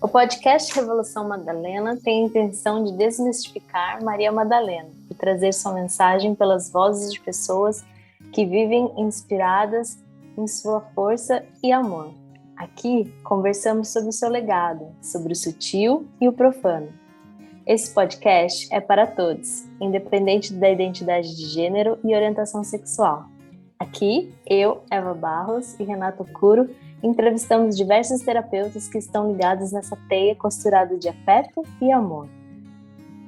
O podcast Revolução Madalena tem a intenção de desmistificar Maria Madalena e trazer sua mensagem pelas vozes de pessoas que vivem inspiradas em sua força e amor. Aqui conversamos sobre o seu legado, sobre o sutil e o profano. Esse podcast é para todos, independente da identidade de gênero e orientação sexual. Aqui, eu, Eva Barros e Renato Curo, entrevistamos diversos terapeutas que estão ligados nessa teia costurada de afeto e amor.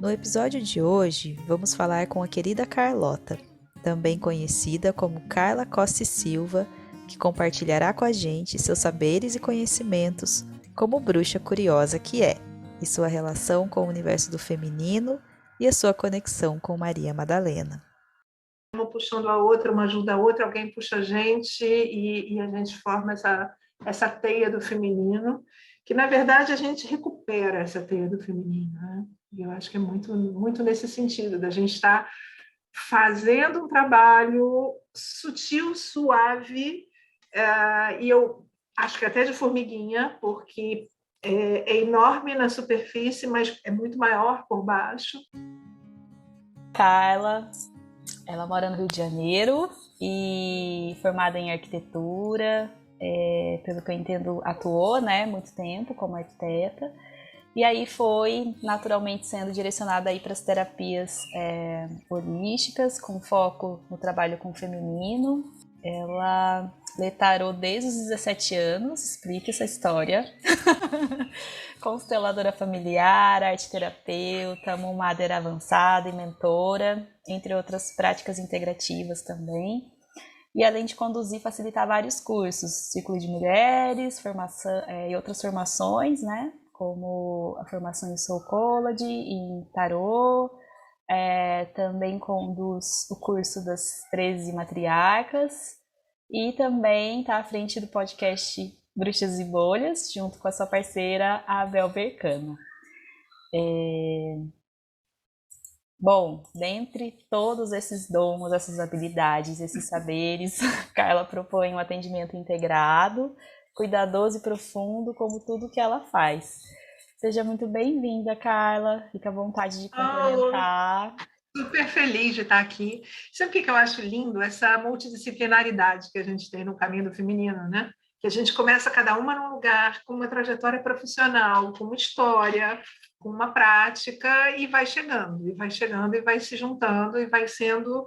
No episódio de hoje, vamos falar com a querida Carlota, também conhecida como Carla Costa e Silva, que compartilhará com a gente seus saberes e conhecimentos como bruxa curiosa que é, e sua relação com o universo do feminino e a sua conexão com Maria Madalena. Uma puxando a outra, uma ajuda a outra, alguém puxa a gente e a gente forma essa teia do feminino, que na verdade a gente recupera essa teia do feminino, né? E eu acho que é muito nesse sentido, da gente estar fazendo um trabalho sutil, suave, e eu acho que até de formiguinha, porque é enorme na superfície, mas é muito maior por baixo. Carla, ela mora no Rio de Janeiro e formada em arquitetura, pelo que eu entendo, atuou, né, muito tempo como arquiteta. E aí foi naturalmente sendo direcionada aí para as terapias holísticas, com foco no trabalho com o feminino. Ela lê tarô desde os 17 anos, explica essa história. Consteladora familiar, arte-terapeuta, Mother avançada e mentora, entre outras práticas integrativas também. E além de conduzir e facilitar vários cursos, Círculo de Mulheres, formação, e outras formações, né? Como a formação em Soulcology, em Tarô, também conduz o curso das 13 matriarcas e também está à frente do podcast Bruxas e Bolhas, junto com a sua parceira, a Abel Vercano. Bom, dentre todos esses dons, essas habilidades, esses saberes, Carla propõe um atendimento integrado, cuidadoso e profundo, como tudo que ela faz. Seja muito bem-vinda, Carla. Fica à vontade de complementar. Super feliz de estar aqui. Sabe o que eu acho lindo? Essa multidisciplinaridade que a gente tem no caminho do feminino, né? Que a gente começa cada uma num lugar, com uma trajetória profissional, com uma história, com uma prática, e vai chegando, e vai se juntando, e vai sendo...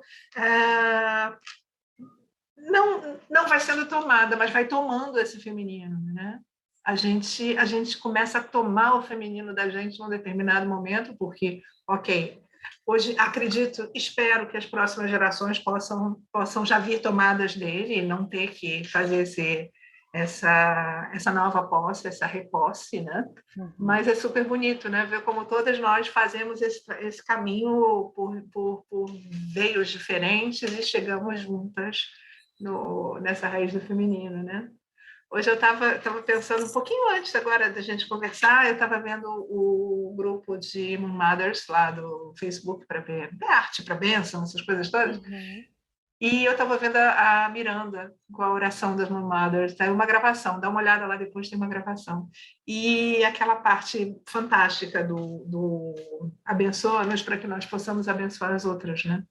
Não vai sendo tomada, mas vai tomando esse feminino, né? A gente começa a tomar o feminino da gente num determinado momento, porque, ok, hoje acredito, espero que as próximas gerações possam já vir tomadas dele e não ter que fazer essa nova posse, essa reposse, né? Uhum. Mas é super bonito, né? Ver como todas nós fazemos esse caminho por veios diferentes e chegamos juntas nessa raiz do feminino, né? Hoje eu estava pensando um pouquinho antes agora da gente conversar, eu estava vendo o grupo de Mothers lá do Facebook para ver arte para bênção, essas coisas todas. Uhum. E eu estava vendo a Miranda com a oração das Mothers, tem uma gravação, dá uma olhada lá depois, tem uma gravação. E aquela parte fantástica do abençoa-nos para que nós possamos abençoar as outras, né?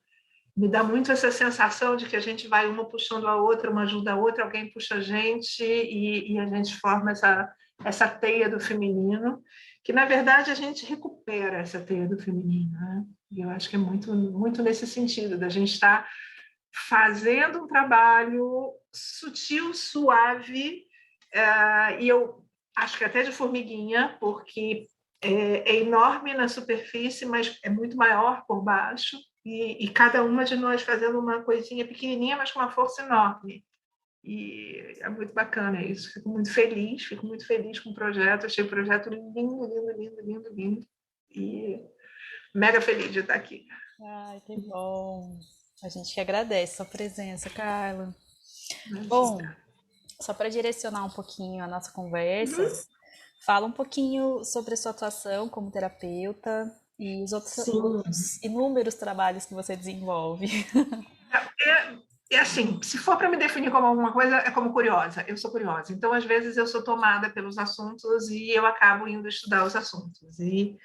Me dá muito essa sensação de que a gente vai uma puxando a outra, uma ajuda a outra, alguém puxa a gente e a gente forma essa teia do feminino, que na verdade a gente recupera essa teia do feminino, né? E eu acho que é muito nesse sentido, da gente estar fazendo um trabalho sutil, suave, e eu acho que até de formiguinha, porque é enorme na superfície, mas é muito maior por baixo, e cada uma de nós fazendo uma coisinha pequenininha, mas com uma força enorme. E é muito bacana isso. Fico muito feliz com o projeto. Achei o projeto lindo. E mega feliz de estar aqui. Ai, que bom. A gente que agradece a sua presença, Carla. Bom, só para direcionar um pouquinho a nossa conversa, fala um pouquinho sobre a sua atuação como terapeuta e os outros inúmeros trabalhos que você desenvolve. E assim, se for para me definir como alguma coisa, é como curiosa. Eu sou curiosa. Então, às vezes, eu sou tomada pelos assuntos e eu acabo indo estudar os assuntos. E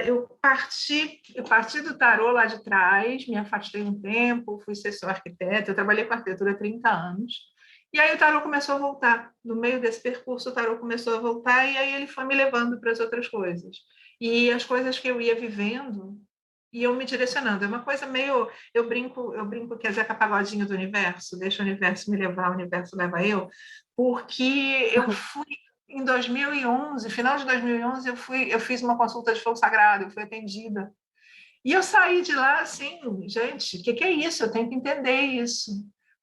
eu parti do tarô lá de trás, me afastei um tempo, fui ser só arquiteta, eu trabalhei com arquitetura há 30 anos. E aí o tarô começou a voltar. No meio desse percurso, o tarô começou a voltar e aí ele foi me levando para as outras coisas. E as coisas que eu ia vivendo e eu me direcionando. É uma coisa meio. Eu brinco que é Zeca Pagodinho do universo, deixa o universo me levar, o universo leva eu, porque eu fui. Em 2011, final de 2011, eu fiz uma consulta de fogo sagrado, eu fui atendida. E eu saí de lá assim, gente, o que é isso? Eu tenho que entender isso.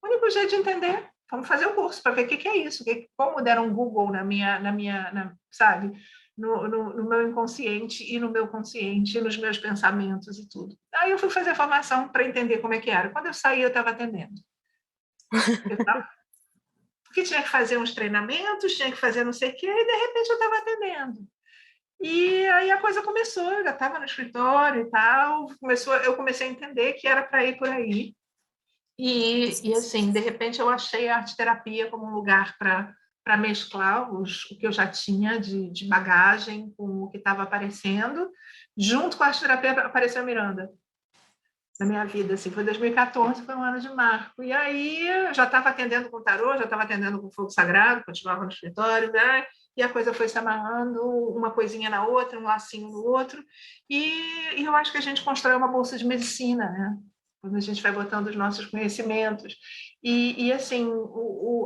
O único jeito de entender, vamos fazer o curso para ver o que é isso, como deram um Google sabe, no meu inconsciente e no meu consciente, e nos meus pensamentos e tudo. Aí eu fui fazer a formação para entender como é que era. Quando eu saí, eu estava atendendo. Porque tinha que fazer uns treinamentos, tinha que fazer não sei o quê, e de repente eu estava atendendo. E aí a coisa começou, eu já estava no escritório e tal, eu comecei a entender que era para ir por aí. E assim, de repente eu achei a arte-terapia como um lugar para mesclar o que eu já tinha de bagagem com o que estava aparecendo. Junto com a arte-terapia apareceu a Miranda na minha vida. Assim, foi 2014, foi um ano de marco. E aí eu já estava atendendo com tarô, já estava atendendo com fogo sagrado, continuava no escritório, né? E a coisa foi se amarrando, uma coisinha na outra, um lacinho no outro. E eu acho que a gente constrói uma bolsa de medicina, né? Quando a gente vai botando os nossos conhecimentos. E assim,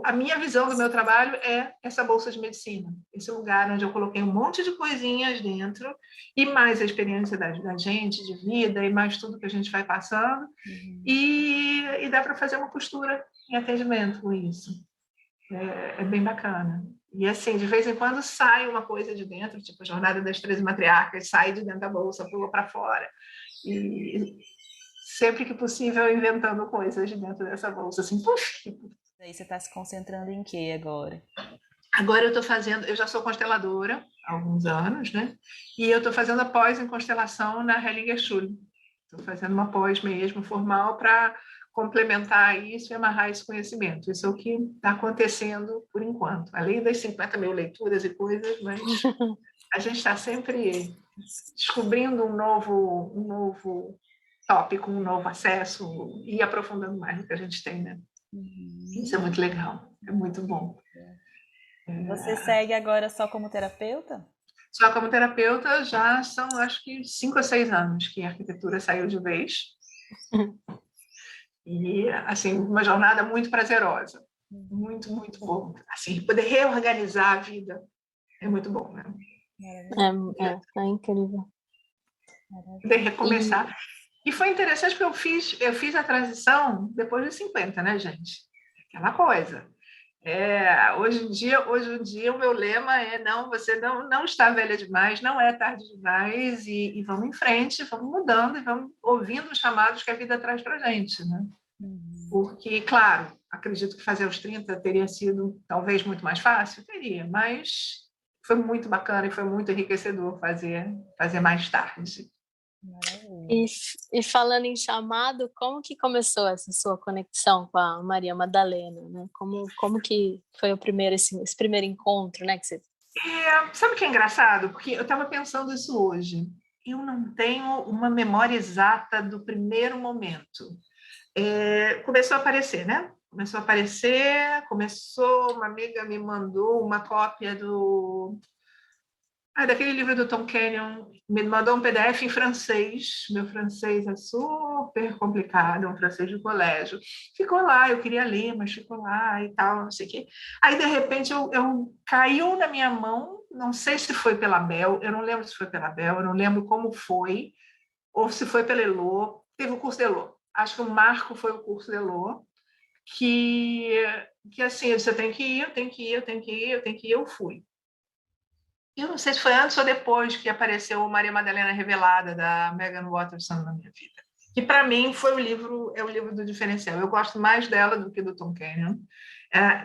a minha visão do meu trabalho é essa bolsa de medicina, esse lugar onde eu coloquei um monte de coisinhas dentro, e mais a experiência da gente, de vida, e mais tudo que a gente vai passando, e dá para fazer uma costura em atendimento com isso. É bem bacana. E assim, de vez em quando sai uma coisa de dentro, tipo a Jornada das 13 Matriarcas, sai de dentro da bolsa, pula para fora. E sempre que possível, inventando coisas de dentro dessa bolsa, assim, puf. Aí você está se concentrando em quê agora? Agora eu já sou consteladora há alguns anos, né? E eu estou fazendo a pós em constelação na Hellinger Schule. Estou fazendo uma pós mesmo, formal, para complementar isso e amarrar esse conhecimento. Isso é o que está acontecendo por enquanto. Além das 50 mil leituras e coisas, mas a gente está sempre descobrindo um novo tópico, um novo acesso e aprofundando mais o que a gente tem, né? Isso é muito legal, é muito bom. Você segue agora só como terapeuta? Só como terapeuta já são, acho que, 5 ou 6 anos que a arquitetura saiu de vez. E, assim, uma jornada muito prazerosa. Muito, muito bom. Assim, poder reorganizar a vida é muito bom, né? É incrível. Poder recomeçar. E foi interessante porque eu fiz a transição depois dos 50, né, gente? Aquela coisa. Hoje em dia o meu lema é não, você não está velha demais, não é tarde demais, e vamos em frente, vamos mudando e vamos ouvindo os chamados que a vida traz para a gente, né? Porque, claro, acredito que fazer os 30 teria sido talvez muito mais fácil, teria, mas foi muito bacana e foi muito enriquecedor fazer mais tarde. E falando em chamado, como que começou essa sua conexão com a Maria Madalena, né? Como que foi esse primeiro encontro, né? Sabe o que é engraçado? Porque eu estava pensando isso hoje. Eu não tenho uma memória exata do primeiro momento. Começou a aparecer, né? Uma amiga me mandou uma cópia daquele livro do Tom Kenyon, me mandou um PDF em francês. Meu francês é super complicado, um francês de colégio. Ficou lá, eu queria ler, mas ficou lá e tal, não sei o quê. Aí, de repente, eu caiu na minha mão, não sei se foi pela Bel, eu não lembro se foi pela Bel, eu não lembro como foi, ou se foi pela Elô. Teve o curso de Elô. Acho que o marco foi o curso de Elô, que assim, eu disse, eu tenho que ir, eu fui. Eu não sei se foi antes ou depois que apareceu Maria Madalena Revelada, da Megan Watterson, na minha vida. Que, para mim, é o livro do diferencial. Eu gosto mais dela do que do Tom Kenyon,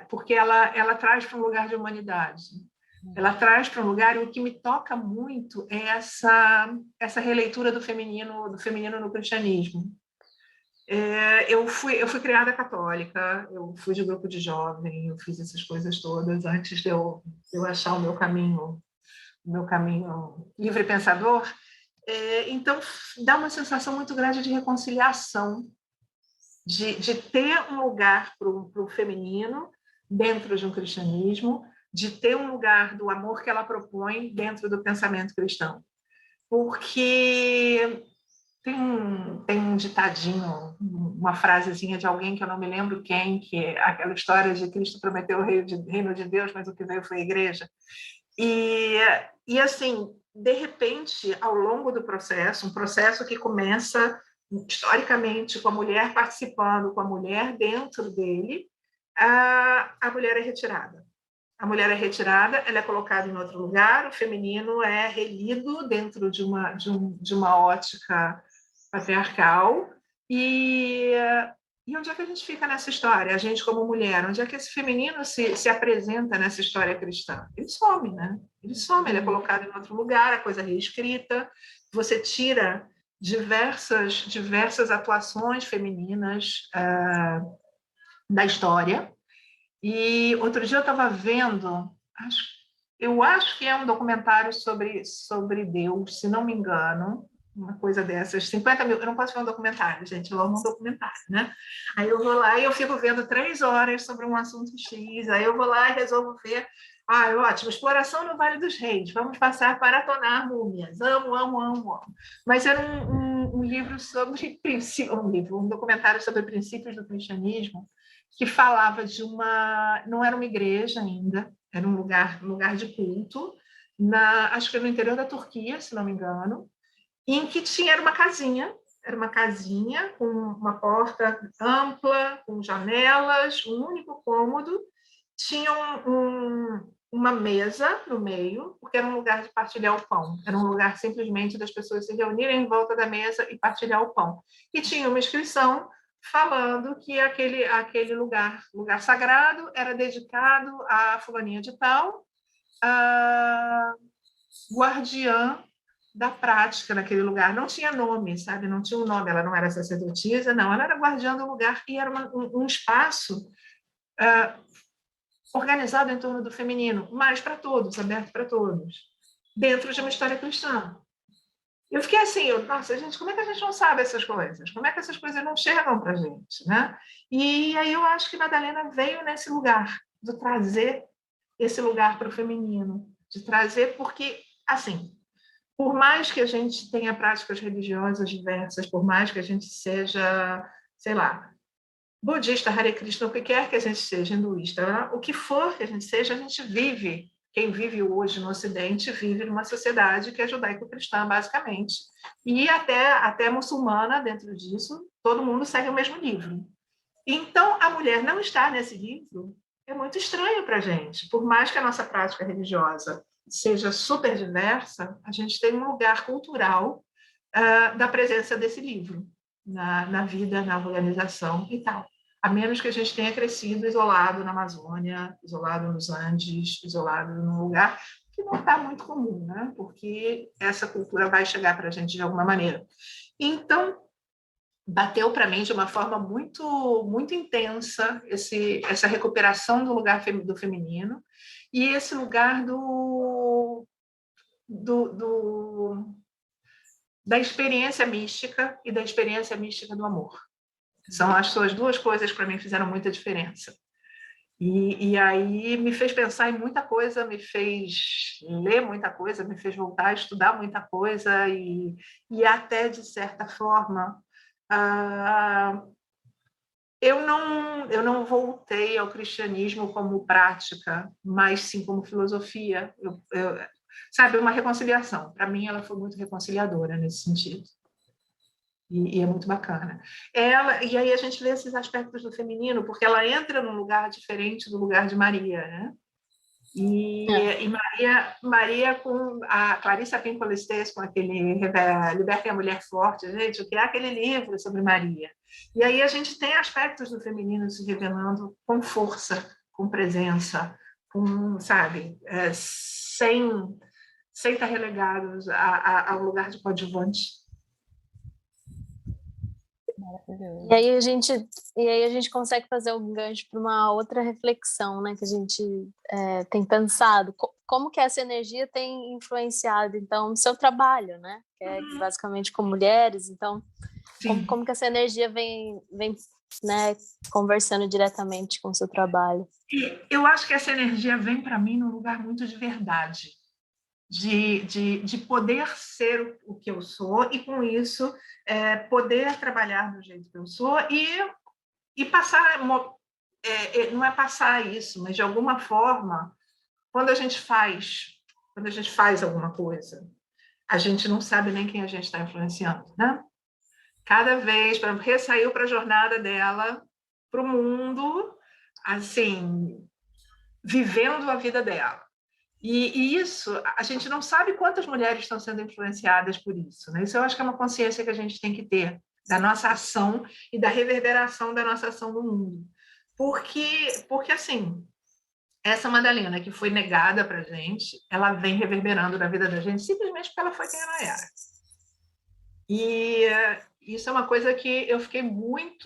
porque ela traz para um lugar de humanidade. Ela traz para um lugar, e o que me toca muito é essa releitura do feminino no cristianismo. Eu fui criada católica, eu fui de grupo de jovem, eu fiz essas coisas todas antes de eu achar o meu caminho livre pensador. Então, dá uma sensação muito grande de reconciliação, de ter um lugar para o feminino dentro de um cristianismo, de ter um lugar do amor que ela propõe dentro do pensamento cristão. Porque tem um ditadinho, uma frasezinha de alguém que eu não me lembro quem, que é aquela história de Cristo prometeu o reino de Deus, mas o que veio foi a igreja. E assim, de repente, ao longo do processo, um processo que começa historicamente com a mulher participando, com a mulher dentro dele, a mulher é retirada. A mulher é retirada, ela é colocada em outro lugar, o feminino é relido dentro de uma ótica patriarcal. E onde é que a gente fica nessa história? A gente como mulher, onde é que esse feminino se apresenta nessa história cristã? Ele some, né? Ele some, ele é colocado em outro lugar, a coisa é reescrita, você tira diversas atuações femininas da história. E outro dia eu estava vendo, eu acho que é um documentário sobre Deus, se não me engano, uma coisa dessas, 50 mil, eu não posso ver um documentário, gente, eu amo um documentário, né? Aí eu vou lá e eu fico vendo 3 horas sobre um assunto X, aí eu vou lá e resolvo ver, ótimo, exploração no Vale dos Reis, vamos passar a maratonar múmias, amo. Mas era um livro sobre um documentário sobre princípios do cristianismo, que falava de não era uma igreja ainda, era um lugar de culto, acho que no interior da Turquia, se não me engano, em que era uma casinha com uma porta ampla, com janelas, um único cômodo, tinha uma mesa no meio, porque era um lugar de partilhar o pão, era um lugar simplesmente das pessoas se reunirem em volta da mesa e partilhar o pão. E tinha uma inscrição falando que aquele lugar sagrado era dedicado a fulaninha de tal, a guardiã da prática naquele lugar. Não tinha nome, sabe? Não tinha um nome, ela não era sacerdotisa, não, ela era guardiã do lugar e era um espaço organizado em torno do feminino, mas para todos, aberto para todos, dentro de uma história cristã. Eu fiquei assim, nossa, gente, como é que a gente não sabe essas coisas? Como é que essas coisas não chegam para a gente, né? E aí eu acho que Madalena veio nesse lugar, de trazer esse lugar para o feminino, de trazer, porque, assim, por mais que a gente tenha práticas religiosas diversas, por mais que a gente seja, sei lá, budista, Hare Krishna, o que quer que a gente seja, hinduísta, o que for que a gente seja, a gente vive. Quem vive hoje no Ocidente vive numa sociedade que é judaico-cristã, basicamente. E até muçulmana dentro disso, todo mundo segue o mesmo livro. Então, a mulher não estar nesse livro é muito estranho para a gente. Por mais que a nossa prática religiosa seja super diversa, a gente tem um lugar cultural da presença desse livro na vida, na organização e tal. A menos que a gente tenha crescido isolado na Amazônia, isolado nos Andes, isolado num lugar que não está muito comum, né? Porque essa cultura vai chegar para a gente de alguma maneira. Então, bateu para mim de uma forma muito, muito intensa essa recuperação do lugar do feminino e esse lugar da experiência mística e da experiência mística do amor. São as duas coisas para mim fizeram muita diferença. E aí me fez pensar em muita coisa, me fez ler muita coisa, me fez voltar a estudar muita coisa e até, de certa forma, eu não voltei ao cristianismo como prática, mas sim como filosofia. Sabe, uma reconciliação. Para mim, ela foi muito reconciliadora nesse sentido. E é muito bacana. E aí a gente vê esses aspectos do feminino, porque ela entra num lugar diferente do lugar de Maria, né? E Maria com a Clarissa Pinkola-Estés, com aquele Libertem a Mulher Forte, gente, o que é aquele livro sobre Maria? E aí a gente tem aspectos do feminino se revelando com força, com presença, sabe, sem estar relegados ao lugar de coadjuvante. Maravilhoso. E aí a gente consegue fazer um gancho para uma outra reflexão, né, que a gente tem pensado. Como que essa energia tem influenciado, então, no seu trabalho, né? Que é basicamente com mulheres. Então, Sim. como que essa energia vem, né, conversando diretamente com o seu trabalho? E eu acho que essa energia vem para mim num lugar muito de verdade, de poder ser o que eu sou e, com isso, poder trabalhar do jeito que eu sou e passar, não é passar isso, mas de alguma forma, quando a gente faz alguma coisa, a gente não sabe nem quem a gente está influenciando, né? Cada vez, por exemplo, saiu para a jornada dela, para o mundo, assim, vivendo a vida dela. E isso, a gente não sabe quantas mulheres estão sendo influenciadas por isso, né? Isso eu acho que é uma consciência que a gente tem que ter da nossa ação e da reverberação da nossa ação no mundo. Porque assim, essa Madalena que foi negada para a gente, ela vem reverberando na vida da gente simplesmente porque ela foi quem ela era. E isso é uma coisa que eu fiquei muito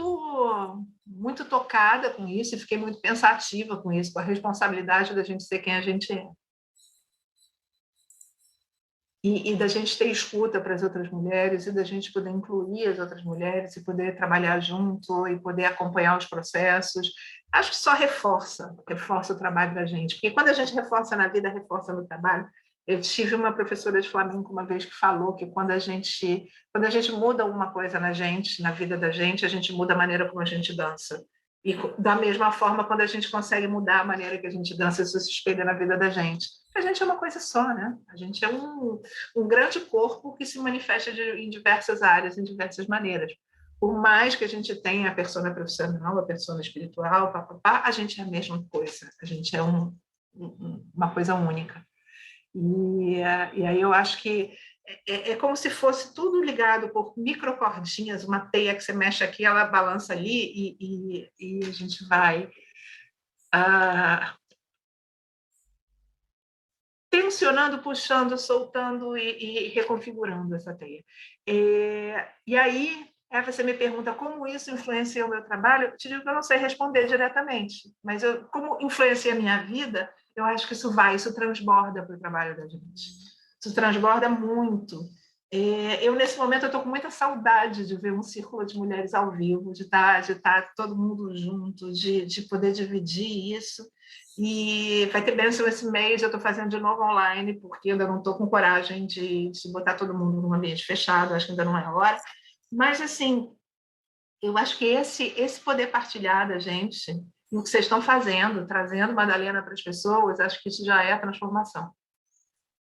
tocada com isso e fiquei muito pensativa com isso, com a responsabilidade da gente ser quem a gente é. E da gente ter escuta para as outras mulheres e da gente poder incluir as outras mulheres e poder trabalhar junto e poder acompanhar os processos. Acho que só reforça o trabalho da gente, porque quando a gente reforça na vida, reforça no trabalho. Eu tive uma professora de flamenco uma vez que falou que quando a gente muda alguma coisa na gente, na vida da gente, a gente muda a maneira como a gente dança. E da mesma forma, quando a gente consegue mudar a maneira que a gente dança, isso se espelha na vida da gente. A gente é uma coisa só, né? A gente é um grande corpo que se manifesta em diversas áreas, em diversas maneiras. Por mais que a gente tenha a persona profissional, a persona espiritual, a gente é a mesma coisa. A gente é uma coisa única. E aí eu acho que é como se fosse tudo ligado por microcordinhas, uma teia que você mexe aqui, ela balança ali e a gente vai tensionando, puxando, soltando e reconfigurando essa teia. E aí você me pergunta como isso influencia o meu trabalho. Eu te digo que eu não sei responder diretamente, mas como influencia a minha vida, eu acho que isso transborda para o trabalho da gente. Isso transborda muito. Eu, nesse momento, estou com muita saudade de ver um círculo de mulheres ao vivo, de estar todo mundo junto, de poder dividir isso. E vai ter bênção esse mês, eu estou fazendo de novo online, porque ainda não estou com coragem de botar todo mundo num ambiente fechado, acho que ainda não é a hora. Mas, assim, eu acho que esse poder partilhar da gente, no que vocês estão fazendo, trazendo Madalena para as pessoas, acho que isso já é a transformação.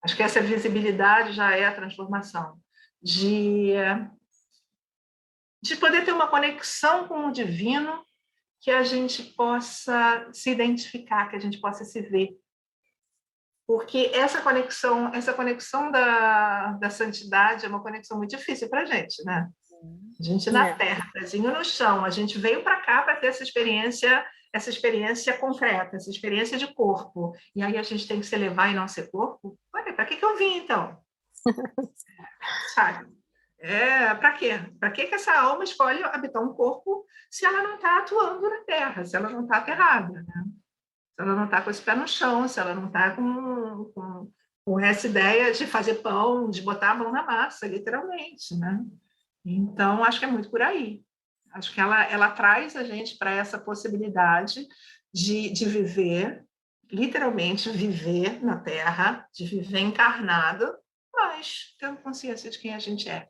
Acho que essa visibilidade já é a transformação. De poder ter uma conexão com o divino, que a gente possa se identificar, que a gente possa se ver. Porque essa conexão da santidade é uma conexão muito difícil para a gente, né? A gente na terra, pezinho no chão, a gente veio para cá para ter essa experiência concreta, essa experiência de corpo. E aí a gente tem que se elevar e não ser corpo? Olha, para que eu vim, então? Sabe? Para quê? Para que essa alma escolhe habitar um corpo se ela não está atuando na terra, se ela não está aterrada, né? Se ela não está com esse pé no chão, se ela não está com essa ideia de fazer pão, de botar a mão na massa, literalmente, né? Então, acho que é muito por aí. Acho que ela traz a gente para essa possibilidade de viver, literalmente viver na Terra, de viver encarnado, mas tendo consciência de quem a gente é.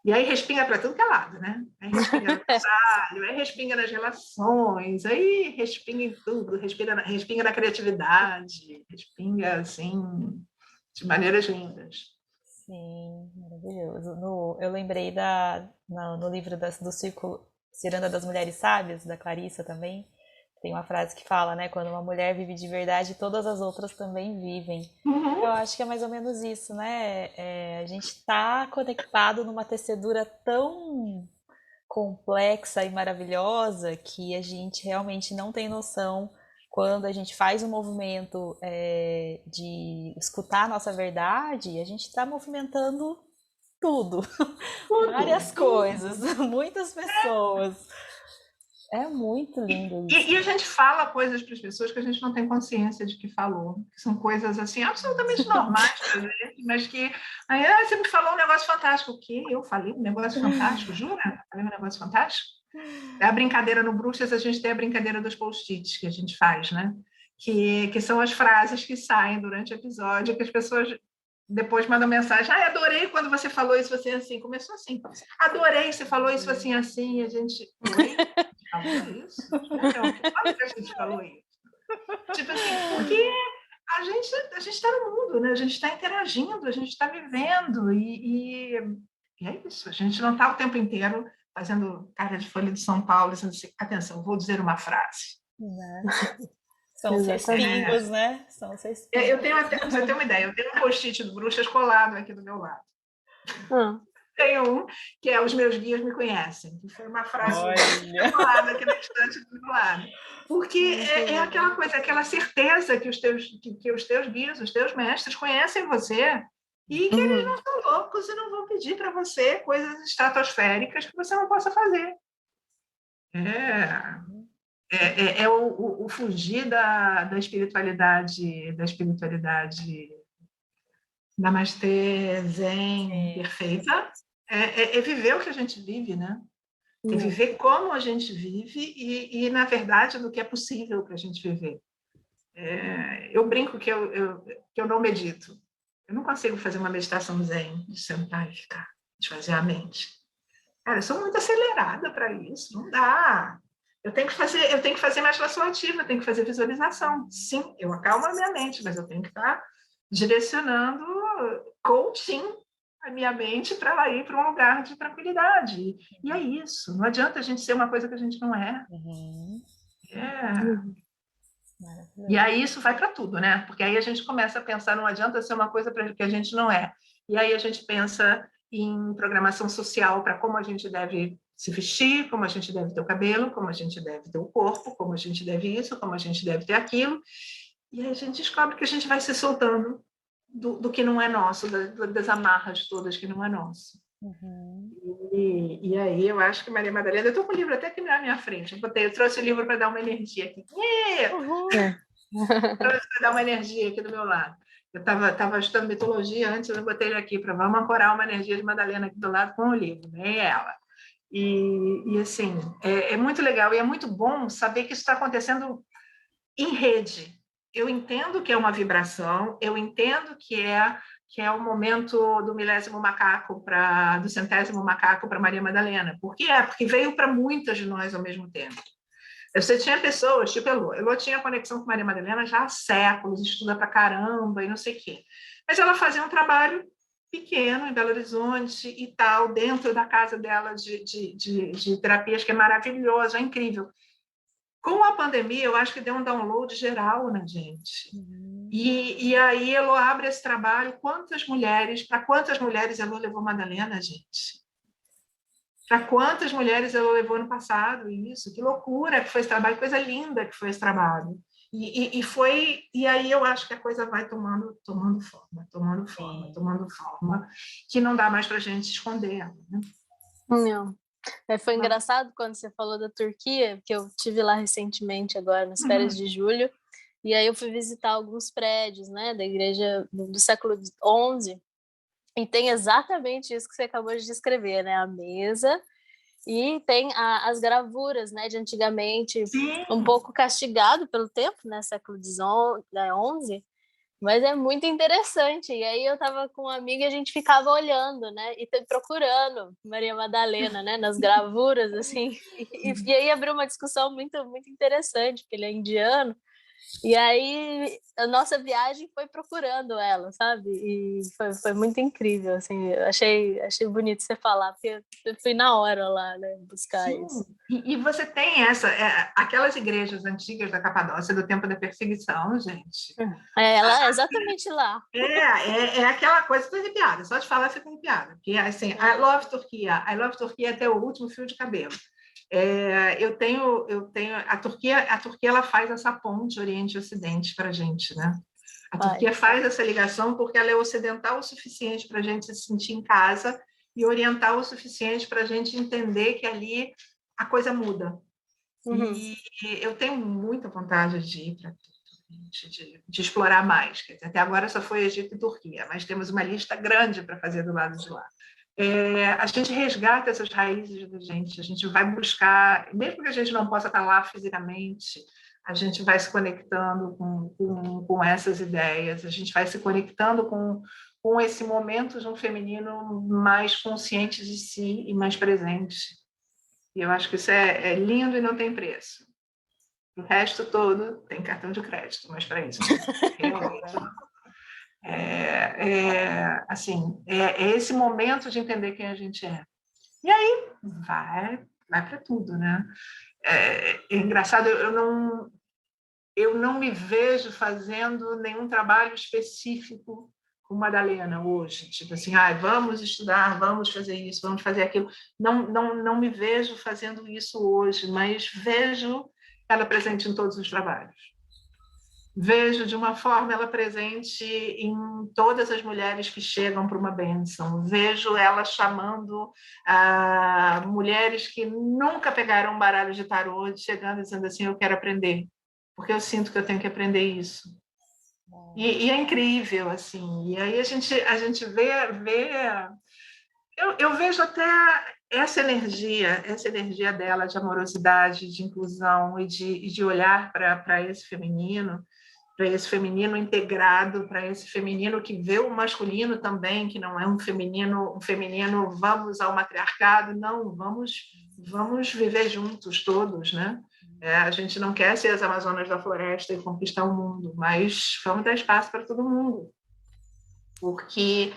E aí respinga para tudo que é lado, né? Aí respinga no trabalho, aí respinga nas relações, aí respinga em tudo, respinga na criatividade, respinga, assim, de maneiras lindas. Sim, maravilhoso. Eu lembrei no livro do Círculo Ciranda das Mulheres Sábias, da Clarissa também, tem uma frase que fala, né? Quando uma mulher vive de verdade, todas as outras também vivem. Uhum. Eu acho que é mais ou menos isso, né? A gente está conectado numa tecedura tão complexa e maravilhosa que a gente realmente não tem noção quando a gente faz um movimento de escutar a nossa verdade, a gente está movimentando tudo. Várias coisas, muitas pessoas. É muito lindo isso. E a gente fala coisas para as pessoas que a gente não tem consciência de que falou, que são coisas assim absolutamente normais para a gente, mas que aí você me falou um negócio fantástico. O quê? Eu falei um negócio fantástico? Jura? Eu falei um negócio fantástico? É a brincadeira no Bruxas, a gente tem a brincadeira dos post-its que a gente faz, né? Que são as frases que saem durante o episódio, que as pessoas depois mandam mensagem. Adorei quando você falou isso assim, assim. Começou assim. Adorei, você falou isso assim, assim. E a gente... Oi? Falou isso? Quando que a gente falou isso? Tipo assim, porque a gente está no mundo, né? A gente está interagindo, a gente está vivendo. E é isso. A gente não está o tempo inteiro fazendo cara de Folha de São Paulo, dizendo assim, atenção, vou dizer uma frase. São 6 pingos, né? São 6 pingos. Eu tenho até, pra você ter uma ideia, eu tenho um post-it do Bruxas colado aqui do meu lado. Tem um que é Os Meus Guias Me Conhecem, que foi uma frase colada aqui na estante do meu lado. Porque é aquela coisa, aquela certeza que os teus guias, os teus mestres conhecem você e que eles não são loucos e não vão pedir para você coisas estratosféricas que você não possa fazer. É o fugir da espiritualidade Namastê Zen perfeita, é viver o que a gente vive, né? É viver como a gente vive e na verdade, do que é possível para a gente viver. Eu brinco que eu não medito. Eu não consigo fazer uma meditação Zen, de sentar e ficar, de fazer a mente. Cara, eu sou muito acelerada para isso, não dá. Eu tenho que fazer imaginação ativa, eu tenho que fazer visualização. Sim, eu acalmo a minha mente, mas eu tenho que estar direcionando, coaching a minha mente para ela ir para um lugar de tranquilidade. E é isso. Não adianta a gente ser uma coisa que a gente não é. E aí isso vai para tudo, né? Porque aí a gente começa a pensar, não adianta ser uma coisa que a gente não é. E aí a gente pensa em programação social para como a gente deve se vestir, como a gente deve ter o cabelo, como a gente deve ter o corpo, como a gente deve isso, como a gente deve ter aquilo. E aí a gente descobre que a gente vai se soltando do que não é nosso, das amarras todas que não é nosso. E aí eu acho que Maria Madalena... Eu estou com o livro até aqui na minha frente. Eu trouxe o livro para dar uma energia aqui. Trouxe para dar uma energia aqui do meu lado. Eu estava estudando mitologia antes, eu botei ele aqui para vamos ancorar uma energia de Madalena aqui do lado com o livro, né? E ela. E assim, é muito legal e é muito bom saber que isso está acontecendo em rede. Eu entendo que é uma vibração, eu entendo que é o momento do 10º macaco do 100º macaco para Maria Madalena. Por quê? Porque veio para muitas de nós ao mesmo tempo. Você tinha pessoas, tipo Elô tinha conexão com Maria Madalena já há séculos, estuda pra caramba e não sei o quê. Mas ela fazia um trabalho pequeno em Belo Horizonte e tal, dentro da casa dela de terapias, que é maravilhoso, é incrível. Com a pandemia, eu acho que deu um download geral na gente. E aí Elô abre esse trabalho. Para quantas mulheres Elô levou Madalena, gente? Para quantas mulheres Elô levou no passado isso? Que loucura que foi esse trabalho, coisa linda que foi esse trabalho. E aí eu acho que a coisa vai tomando forma, que não dá mais para a gente esconder. Né? Não. Foi engraçado quando você falou da Turquia, que eu tive lá recentemente agora, nas férias de julho, e aí eu fui visitar alguns prédios, né, da igreja do século XI, e tem exatamente isso que você acabou de descrever, né, a mesa, e tem as gravuras, né, de antigamente, um pouco castigado pelo tempo, né, século XI, mas é muito interessante. E aí eu estava com uma amiga e a gente ficava olhando, né? E procurando Maria Madalena, né? Nas gravuras, assim. E aí abriu uma discussão muito, muito interessante, porque ele é indiano. E aí a nossa viagem foi procurando ela, sabe? E foi muito incrível, assim. Eu achei bonito você falar, porque eu fui na hora lá, né? Buscar isso. E você tem aquelas igrejas antigas da Capadócia do tempo da perseguição, gente. Ela é exatamente lá. É aquela coisa, estou arrepiada, só de falar fica arrepiada. Porque, assim, I love Turquia até o último fio de cabelo. Eu tenho a Turquia ela faz essa ponte Oriente e Ocidente para a gente, né? A Turquia faz essa ligação porque ela é ocidental o suficiente para a gente se sentir em casa e orientar o suficiente para a gente entender que ali a coisa muda. E eu tenho muita vontade de ir para de explorar mais. Quer dizer, até agora só foi Egito e Turquia, mas temos uma lista grande para fazer do lado de lá. A gente resgata essas raízes da gente, a gente vai buscar, mesmo que a gente não possa estar lá fisicamente, a gente vai se conectando com essas ideias, a gente vai se conectando com esse momento de um feminino mais consciente de si e mais presente. E eu acho que isso é lindo e não tem preço. O resto todo tem cartão de crédito, mas para isso assim, é esse momento de entender quem a gente é. E aí vai para tudo, né? É engraçado, eu não me vejo fazendo nenhum trabalho específico com Madalena hoje, tipo assim, vamos estudar, vamos fazer isso, vamos fazer aquilo. Não me vejo fazendo isso hoje, mas vejo ela presente em todos os trabalhos. Vejo de uma forma ela presente em todas as mulheres que chegam para uma bênção. Vejo ela chamando mulheres que nunca pegaram um baralho de tarô, chegando e dizendo assim, eu quero aprender, porque eu sinto que eu tenho que aprender isso. E é incrível, assim. E aí a gente vê eu vejo até essa energia dela de amorosidade, de inclusão e de olhar para esse feminino integrado, para esse feminino que vê o masculino também, que não é um feminino vamos ao matriarcado, não, vamos viver juntos todos, né? A gente não quer ser as Amazonas da floresta e conquistar o mundo, mas vamos dar espaço para todo mundo, porque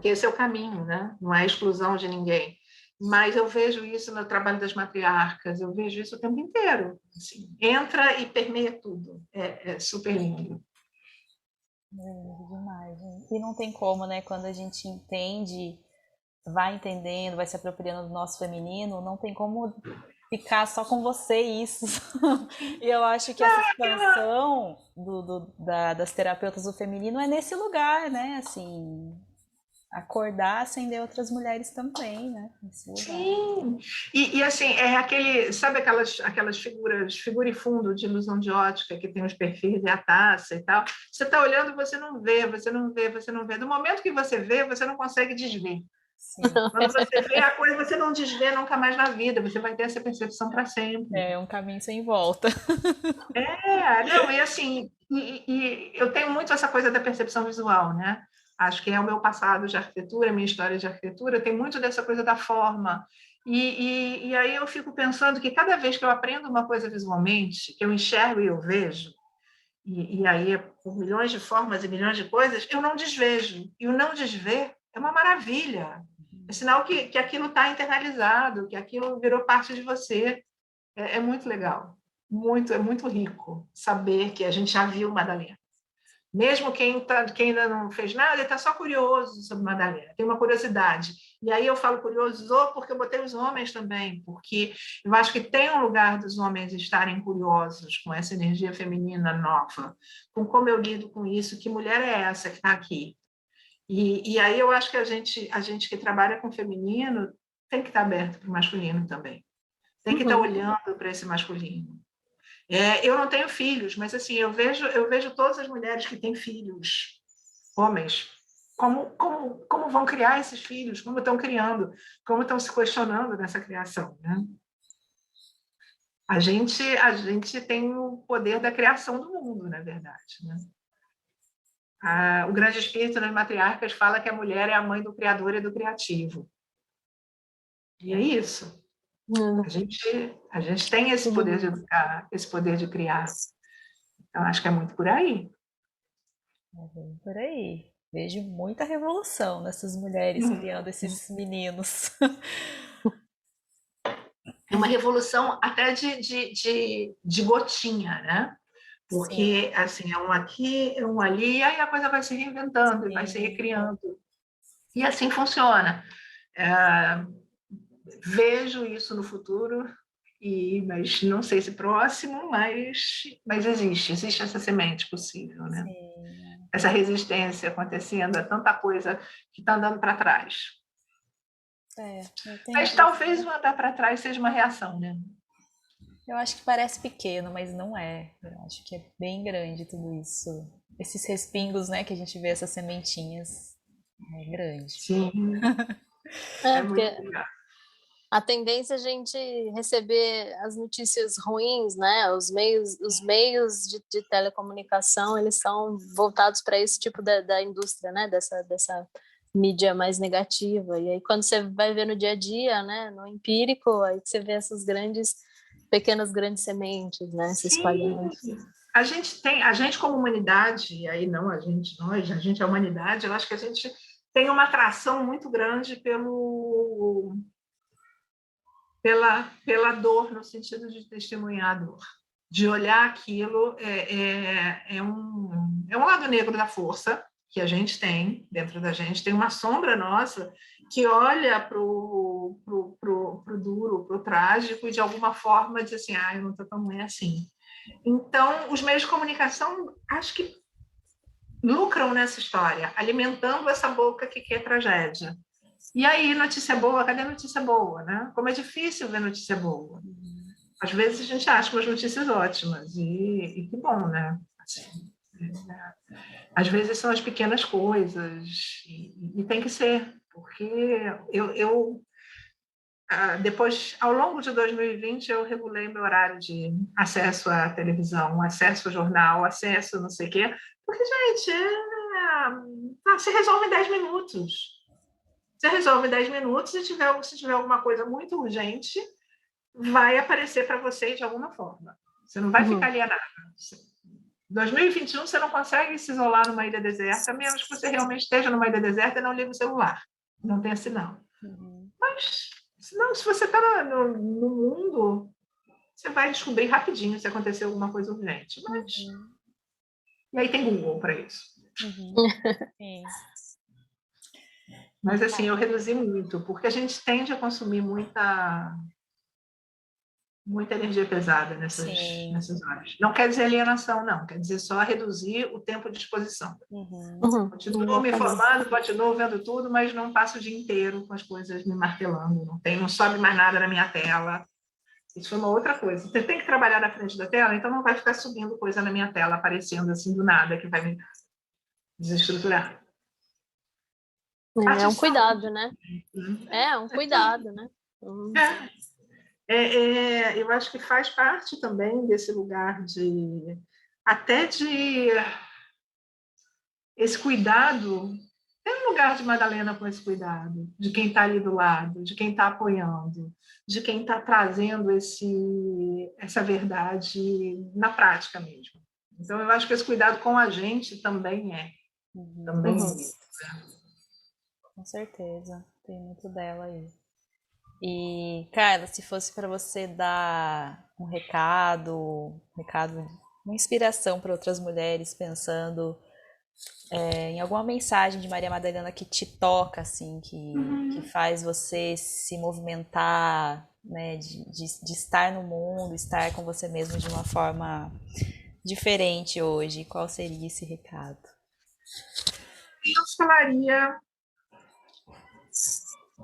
esse é o caminho, né? Não é a exclusão de ninguém. Mas eu vejo isso no trabalho das matriarcas, eu vejo isso o tempo inteiro. Assim, entra e permeia tudo. É super lindo. Demais, gente. E não tem como, né? Quando a gente entende, vai entendendo, vai se apropriando do nosso feminino, não tem como ficar só com você isso. E eu acho que essa expansão das terapeutas do feminino é nesse lugar, né? Assim, acordar, acender outras mulheres também, né? Nesse lugar. Sim. E assim, sabe aquelas figuras, figura e fundo de ilusão de ótica, que tem os perfis e a taça e tal? Você está olhando, você não vê, você não vê, você não vê. No momento que você vê, você não consegue desver. Sim. Quando você vê a coisa, você não desvê nunca mais na vida, você vai ter essa percepção para sempre. É um caminho sem volta. Não, e assim, e eu tenho muito essa coisa da percepção visual, né? Acho que é o meu passado de arquitetura, minha história de arquitetura, tem muito dessa coisa da forma. E aí eu fico pensando que cada vez que eu aprendo uma coisa visualmente, que eu enxergo e eu vejo, e aí é por milhões de formas e milhões de coisas, eu não desvejo. E o não desver é uma maravilha. É sinal que aquilo está internalizado, que aquilo virou parte de você. É muito legal. É muito rico saber que a gente já viu Madalena. Mesmo quem ainda não fez nada, está só curioso sobre Madalena, tem uma curiosidade. E aí eu falo curioso porque eu botei os homens também, porque eu acho que tem um lugar dos homens estarem curiosos com essa energia feminina nova, com como eu lido com isso, que mulher é essa que está aqui? E aí eu acho que a gente que trabalha com feminino tem que estar aberto para o masculino também. Tem que estar olhando para esse masculino. Eu não tenho filhos, mas assim, eu vejo todas as mulheres que têm filhos, homens, como vão criar esses filhos, como estão criando, como estão se questionando nessa criação, né? A gente tem o poder da criação do mundo, na verdade, né? O grande espírito nas matriarcas fala que a mulher é a mãe do criador e do criativo. E é isso. A gente tem esse poder de educar, esse poder de criar. Então, acho que é muito por aí. É por aí. Vejo muita revolução nessas mulheres criando esses meninos. É uma revolução até de gotinha, né? Porque, assim, é um aqui, é um ali, e aí a coisa vai se reinventando, e vai se recriando. E assim funciona. Vejo isso no futuro, mas não sei se próximo, mas existe essa semente possível, né? Sim. Essa resistência acontecendo, é tanta coisa que está andando para trás. Mas talvez o andar para trás seja uma reação, né? Eu acho que parece pequeno, mas não é. Eu acho que é bem grande tudo isso. Esses respingos, né, que a gente vê, essas sementinhas, é grande. Sim. Porque muito legal. a tendência é a gente receber as notícias ruins, né? Os meios de telecomunicação, eles são voltados para esse tipo da indústria, né? Dessa mídia mais negativa. E aí, quando você vai ver no dia a dia, né? No empírico, aí você vê essas pequenas grandes sementes, né? Se espalhando. A gente como humanidade, aí não a gente, nós, a gente é a humanidade, eu acho que a gente tem uma atração muito grande pela dor, no sentido de testemunhar a dor, de olhar aquilo, é um lado negro da força que a gente tem dentro da gente, tem uma sombra nossa que olha para o duro, para o trágico, e de alguma forma diz assim, eu não estou tão ruim assim. Então, os meios de comunicação, acho que lucram nessa história, alimentando essa boca que quer tragédia. E aí, notícia boa, cadê notícia boa, né? Como é difícil ver notícia boa. Às vezes a gente acha umas notícias ótimas, e que bom, né? Assim, às vezes são as pequenas coisas, e tem que ser, porque depois, ao longo de 2020, eu regulei meu horário de acesso à televisão, acesso ao jornal, acesso não sei o quê, porque, gente, se resolve em 10 minutos. Você resolve em 10 minutos, e se tiver alguma coisa muito urgente, vai aparecer para você de alguma forma. Você não vai ficar alienado. Em 2021, você não consegue se isolar numa ilha deserta, a menos que você realmente esteja numa ilha deserta e não ligue o celular. Não tenha sinal. Mas, senão, se você está no mundo, você vai descobrir rapidinho se aconteceu alguma coisa urgente. Mas... E aí tem Google para isso. Mas, assim, eu reduzi muito, porque a gente tende a consumir muita energia pesada nessas horas. Não quer dizer alienação, não. Quer dizer só reduzir o tempo de exposição. Continuo me informando, continuo vendo tudo, mas não passo o dia inteiro com as coisas me martelando. Não sobe mais nada na minha tela. Isso foi uma outra coisa. Você tem que trabalhar na frente da tela, então não vai ficar subindo coisa na minha tela, aparecendo assim do nada, que vai me desestruturar. É um cuidado, né? É um cuidado, né? Eu acho que faz parte também desse lugar até de esse cuidado. Tem um lugar de Madalena com esse cuidado, de quem está ali do lado, de quem está apoiando, de quem está trazendo essa verdade na prática mesmo. Então, eu acho que esse cuidado com a gente também é. Também é. Com certeza, tem muito dela aí. E, Carla, se fosse para você dar um recado, uma inspiração para outras mulheres, pensando em alguma mensagem de Maria Madalena que te toca, assim, que faz você se movimentar, né, de estar no mundo, estar com você mesmo de uma forma diferente hoje, qual seria esse recado? Eu falaria...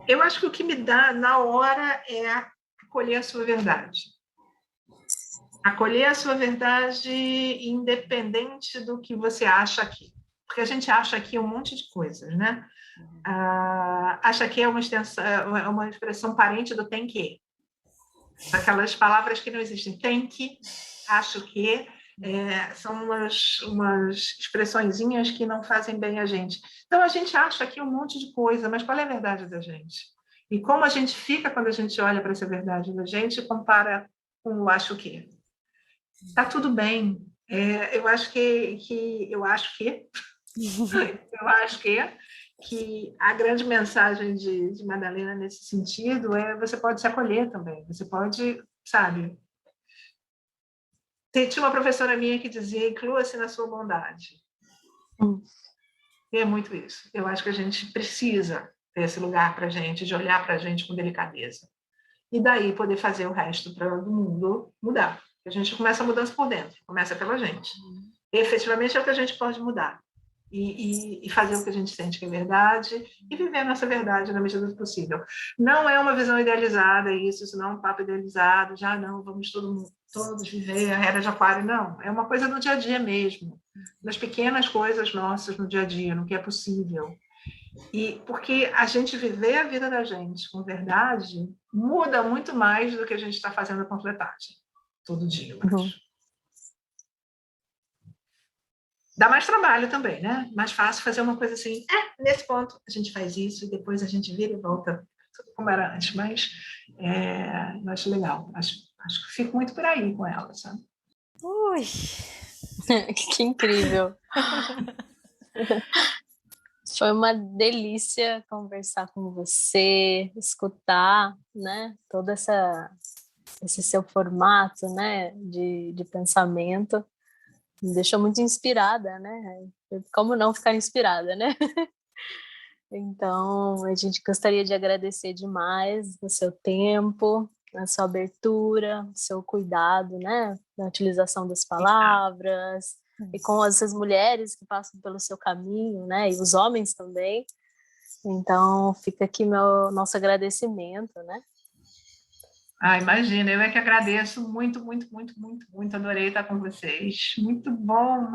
Eu acho que o que me dá na hora é acolher a sua verdade. Acolher a sua verdade independente do que você acha aqui. Porque a gente acha aqui um monte de coisas, né? Acha que é uma expressão parente do tem que. Aquelas palavras que não existem. Tem que, acho que, são umas expressõezinhas que não fazem bem a gente. Então, a gente acha aqui um monte de coisa, mas qual é a verdade da gente? E como a gente fica quando a gente olha para essa verdade da gente e compara com o acho que? Tá tudo bem. Eu acho que a grande mensagem de Madalena nesse sentido é: você pode se acolher também, você pode, sabe? Tinha uma professora minha que dizia: inclua-se na sua bondade. E é muito isso. Eu acho que a gente precisa ter esse lugar para a gente, de olhar para a gente com delicadeza. E daí poder fazer o resto para o mundo mudar. A gente começa a mudança por dentro, começa pela gente. E, efetivamente, é o que a gente pode mudar. e fazer o que a gente sente que é verdade e viver a nossa verdade na medida do possível. Não é uma visão idealizada isso não é um papo idealizado, já não, vamos todos viver a era de Aquário, não. É uma coisa do dia a dia mesmo, nas pequenas coisas nossas no dia a dia, no que é possível. E porque a gente viver a vida da gente com verdade muda muito mais do que a gente está fazendo a panfletagem todo dia, eu acho. Dá mais trabalho também, né? Mais fácil fazer uma coisa assim, nesse ponto a gente faz isso e depois a gente vira e volta tudo como era antes, mas eu acho legal. Acho que fico muito por aí com ela, sabe? Ui! Que incrível! Foi uma delícia conversar com você, escutar, né, todo esse seu formato, né, de pensamento. Me deixou muito inspirada, né? Como não ficar inspirada, né? Então, a gente gostaria de agradecer demais o seu tempo, a sua abertura, o seu cuidado, né? Na utilização das palavras, e com essas mulheres que passam pelo seu caminho, né? E os homens também. Então, fica aqui nosso agradecimento, né? Imagina, eu é que agradeço muito, muito, muito, muito, muito, adorei estar com vocês. Muito bom,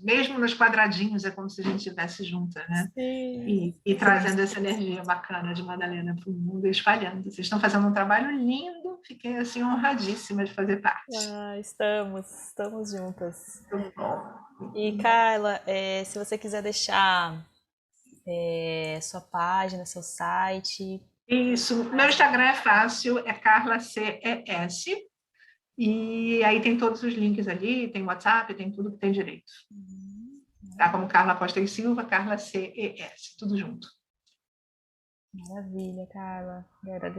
mesmo nos quadradinhos, é como se a gente estivesse junta, né? E trazendo essa energia bacana de Madalena para o mundo e espalhando. Vocês estão fazendo um trabalho lindo, fiquei assim honradíssima de fazer parte. Estamos juntas. Muito bom. E Carla, se você quiser deixar sua página, seu site... Isso, meu Instagram é fácil, é Carla CES, e aí tem todos os links ali, tem WhatsApp, tem tudo que tem direito. Tá como Carla Costa e Silva, Carla CES, tudo junto. Maravilha, Carla.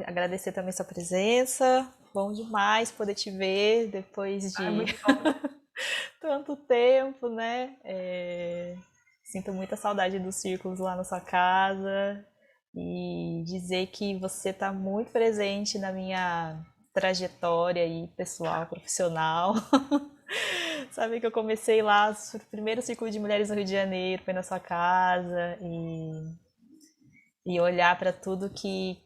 Agradecer também sua presença, bom demais poder te ver depois de tanto tempo, né? Sinto muita saudade dos círculos lá na sua casa. E dizer que você está muito presente na minha trajetória aí, pessoal, profissional. Sabe que eu comecei lá, o primeiro círculo de mulheres no Rio de Janeiro, foi na sua casa, e olhar para tudo que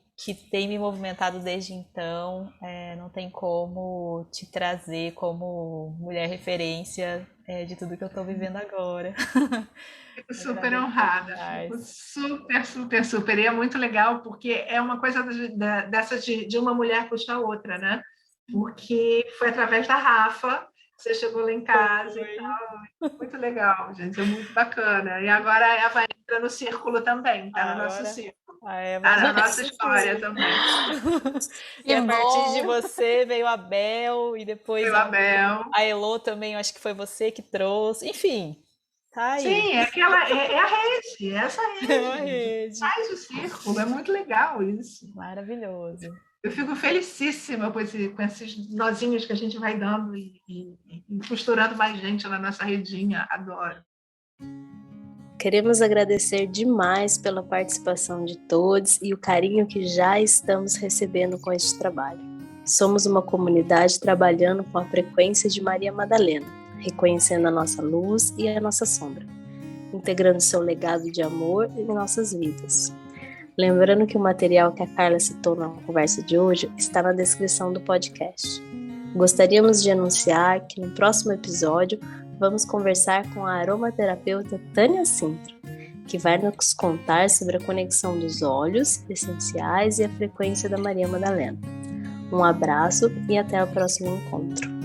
tem me movimentado desde então, não tem como te trazer como mulher referência de tudo que eu estou vivendo agora. Fico super honrada, fico super. E é muito legal, porque é uma coisa dessa de uma mulher puxar a outra, né? Porque foi através da Rafa, você chegou lá em casa e tal. Muito legal, gente, é muito bacana. E agora a Eva entra no círculo também, tá no nosso círculo. Tá na nossa história também. E a partir de você veio a Bel, e depois a Elô também, eu acho que foi você que trouxe. Enfim, tá aí. Sim, é a rede, essa rede. É a rede. Faz o círculo, é muito legal isso. Maravilhoso. Eu fico felicíssima com esses nozinhos que a gente vai dando e costurando mais gente na nossa redinha. Adoro. Queremos agradecer demais pela participação de todos e o carinho que já estamos recebendo com este trabalho. Somos uma comunidade trabalhando com a frequência de Maria Madalena, reconhecendo a nossa luz e a nossa sombra, integrando seu legado de amor em nossas vidas. Lembrando que o material que a Carla citou na conversa de hoje está na descrição do podcast. Gostaríamos de anunciar que no próximo episódio vamos conversar com a aromaterapeuta Tânia Sintra, que vai nos contar sobre a conexão dos óleos essenciais e a frequência da Maria Madalena. Um abraço e até o próximo encontro.